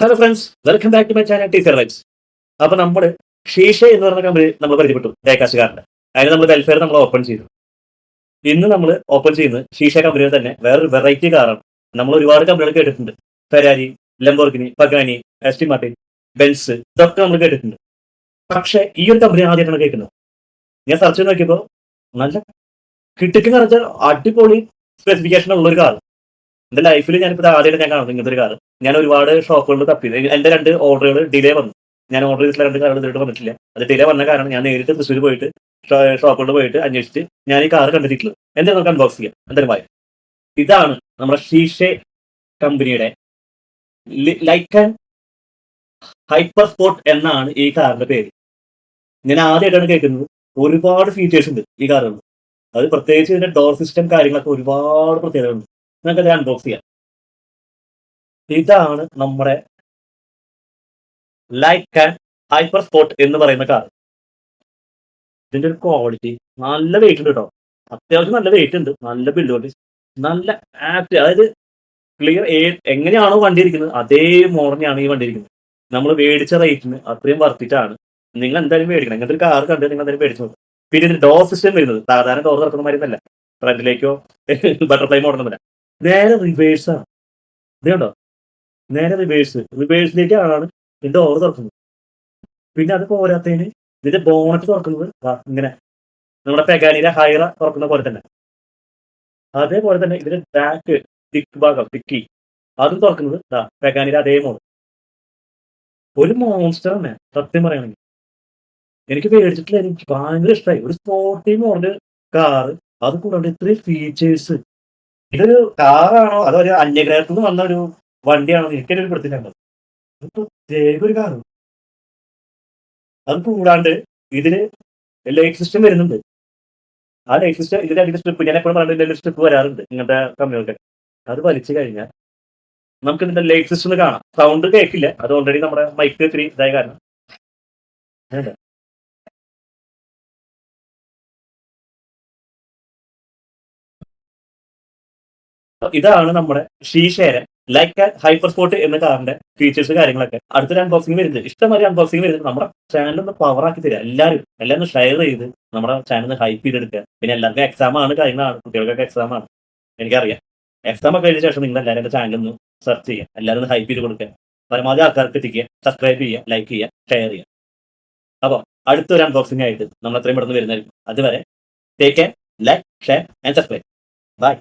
Hello friends, welcome back to my channel teacher vibes. അപ്പൊ നമ്മൾ shisha എന്ന് പറഞ്ഞ കമ്പനി നമ്മൾ പരിചയപ്പെട്ടു, ഡേക്കാശുകാരന്റെ. അതിന് നമ്മൾ വെൽഫെയർ നമ്മൾ ഓപ്പൺ ചെയ്തു. ഇന്ന് നമ്മൾ ഓപ്പൺ ചെയ്യുന്നത് ഷീഷ കമ്പനിയിൽ തന്നെ വേറൊരു വെറൈറ്റി കാറാണ്. നമ്മൾ ഒരുപാട് കമ്പനികൾ കേട്ടിട്ടുണ്ട്. Ferrari, Lamborghini, Pagani, Aston Martin, Benz, ഇതൊക്കെ നമ്മൾ കേട്ടിട്ടുണ്ട്. പക്ഷേ ഈ ഒരു കമ്പനി ആദ്യമായിട്ടാണ് കേൾക്കുന്നത്. ഞാൻ സെർച്ച് ചെയ്ത് നോക്കിയപ്പോൾ നല്ല കിട്ടിക്ക് നിറച്ച അടിപൊളി സ്പെസിഫിക്കേഷൻ ഉള്ള ഒരു കാർ. എന്റെ ലൈഫിൽ ഞാനിപ്പോൾ ആദ്യമായിട്ട് ഞാൻ കാണുന്നത് ഇങ്ങനത്തെ ഒരു കാർ. ഞാൻ ഒരുപാട് ഷോപ്പുകളിൽ തപ്പി. എന്റെ 2 ഓർഡറുകൾ ഡിലേ വന്നു. ഞാൻ ഓർഡർ ചെയ്തിട്ടുള്ള 2 കാറുകൾ ഇതുവരെ വന്നിട്ടില്ല. അത് ഡിലേ വന്ന കാരണം ഞാൻ നേരിട്ട് തൃശ്ശൂർ പോയിട്ട് ഷോപ്പുകളിൽ പോയിട്ട് അന്വേഷിച്ച് ഞാൻ ഈ കാർ കണ്ടിട്ടുള്ളത്. എന്താ നമുക്ക് അൺബോക്സ് ചെയ്യാം. എന്തായാലും ഭയം. ഇതാണ് നമ്മുടെ ഷീഷെ കമ്പനിയുടെ ലൈക്കൻ ഹൈപ്പർ സ്പോർട്ട് എന്നാണ് ഈ കാറിന്റെ പേര്. ഞാൻ ആദ്യമായിട്ടാണ് കേൾക്കുന്നത്. ഒരുപാട് ഫീച്ചേഴ്സ് ഉണ്ട് ഈ കാറുകൾ. അത് പ്രത്യേകിച്ച് ഇതിന്റെ ഡോർ സിസ്റ്റം കാര്യങ്ങളൊക്കെ ഒരുപാട് പ്രത്യേകതകളുണ്ട്. നമുക്കത് അൺബോക്സ് ചെയ്യാം. ഇതാണ് നമ്മുടെ ലൈക്കൻ ഹൈപ്പർ സ്പോർട്ട് എന്ന് പറയുന്ന കാർ. ഇതിന്റെ ഒരു ക്വാളിറ്റി നല്ല വെയിറ്റ് ഉണ്ട് കേട്ടോ. അത്യാവശ്യം നല്ല വെയിറ്റ് ഉണ്ട്, നല്ല ബിൽഡ് ക്വാളിറ്റി, നല്ല ആക്ട്. അതായത് ക്ലിയർ എങ്ങനെയാണോ വണ്ടി ഇരിക്കുന്നത് അതേ മോഡലിനാണ് ഈ വണ്ടി ഇരിക്കുന്നത്. നമ്മൾ മേടിച്ച റേറ്റിന് അത്രയും വർത്തിട്ടാണ്. നിങ്ങൾ എന്തായാലും മേടിക്കണം. ഇങ്ങനത്തെ ഒരു കാർ കണ്ട് നിങ്ങൾ എന്തായാലും മേടിച്ചു നോക്കും. പിന്നെ ഇതിന് ഡോർ സിസ്റ്റം വരുന്നത് സാധാരണ ഡോർ തുറക്കുന്ന മാതിരി ഒന്നല്ല. ഫ്രണ്ടിലേക്കോ ബട്ടർഫ്ലൈ മോഡലൊന്നുമില്ല, നേരെ റിവേഴ്സാണ്. ഇത് കണ്ടോ, നേരെ റിവേഴ്സിലേക്കാണ് ഇതിന്റെ ഡോർ തുറക്കുന്നത്. പിന്നെ അത് പോരാത്തതിന് ഇതിന്റെ ബോണറ്റ് തുറക്കുന്നത് ഇങ്ങനെ നമ്മുടെ പെഗാനിയുടെ ഹൈറ തുറക്കുന്ന പോലെ തന്നെ. അതേപോലെ തന്നെ ഇതിന്റെ ബാക്ക് ടിക്ക് ഭാഗം ടിക്കി അതും തുറക്കുന്നത് പെഗാനിയുടെ അതേ മോഡൽ. ഒരു മോൺസ്റ്റർ തന്നെ സത്യം പറയുകയാണെങ്കിൽ. എനിക്ക് മേടിച്ചിട്ടില്ല, എനിക്ക് ഭയങ്കര ഇഷ്ടമായി. ഒരു സ്പോർട്ടി മോഡൽ കാറ്, അത് കൂടാണ്ട് ഇത്രയും ഫീച്ചേഴ്സ്. ഇതൊരു കാറാണോ അതോ ഒരു അന്യഗ്രഹത്തിൽ നിന്ന് വന്ന ഒരു വണ്ടിയാണോ എനിക്കൊരു പിടുത്തില്ല. പ്രത്യേക ഒരു കാറ്. അത് കൂടാണ്ട് ഇതിന് ലൈറ്റ് സിസ്റ്റം വരുന്നുണ്ട്. ആ ലൈറ്റ് സിസ്റ്റം ഇതിന്റെ അടിയിൽ സ്ട്രിപ്പ്, ഞാൻ എപ്പോഴും പറഞ്ഞിട്ട് സ്ട്രിപ്പ് വരാറുണ്ട് ഇങ്ങനത്തെ കമ്പനികൾക്ക്. അത് വലിച്ചു കഴിഞ്ഞാൽ നമുക്ക് ഇതിന്റെ ലൈറ്റ് സിസ്റ്റം കാണാം. സൗണ്ട് കേൾക്കില്ല, അത് ഓൾറെഡി നമ്മുടെ മൈക്ക് ഇത്തിരി ഇതായ കാരണം. ഇതാണ് നമ്മുടെ ഷീഷേരെ ലൈക്ക് ഹൈപ്പർ സ്പോർട്ട് എന്ന കാറിന്റെ ഫീച്ചേഴ്സ് കാര്യങ്ങളൊക്കെ. അടുത്തൊരു അൺബോക്സിംഗ് വരുന്നത്, ഇഷ്ടംമാതിരി അൺബോക്സിംഗ് വരുന്നത്. നമ്മുടെ ചാനൽ ഒന്ന് പവർ ആക്കി തരിക. എല്ലാവരും ഷെയർ ചെയ്ത് നമ്മുടെ ചാനൽ ഹൈപ്പ് ചെയ്തെടുക്കുക. പിന്നെ എല്ലാവർക്കും എക്സാം ആണ്, കാര്യങ്ങളാണ്, കുട്ടികൾക്കൊക്കെ എക്സാം ആണ്, എനിക്കറിയാം. എക്സാം ഒക്കെ കഴിഞ്ഞ ശേഷം നിങ്ങൾ എല്ലാവരും എന്റെ ചാനൽ ഒന്ന് സെർച്ച് ചെയ്യുക, എല്ലാവരും ഹൈപ്പ് ചെയ്ത് കൊടുക്കുക, പരമാവധി ആൾക്കാർക്ക് എത്തിക്കുക, സബ്സ്ക്രൈബ് ചെയ്യുക, ലൈക്ക് ചെയ്യുക, ഷെയർ ചെയ്യുക. അപ്പോൾ അടുത്തൊരു അൺബോക്സിംഗ് ആയിട്ട് നമ്മൾ എത്രയും പെട്ടെന്ന് വരുന്നതായിരിക്കും. അതുവരെ take care, like, share and subscribe. By.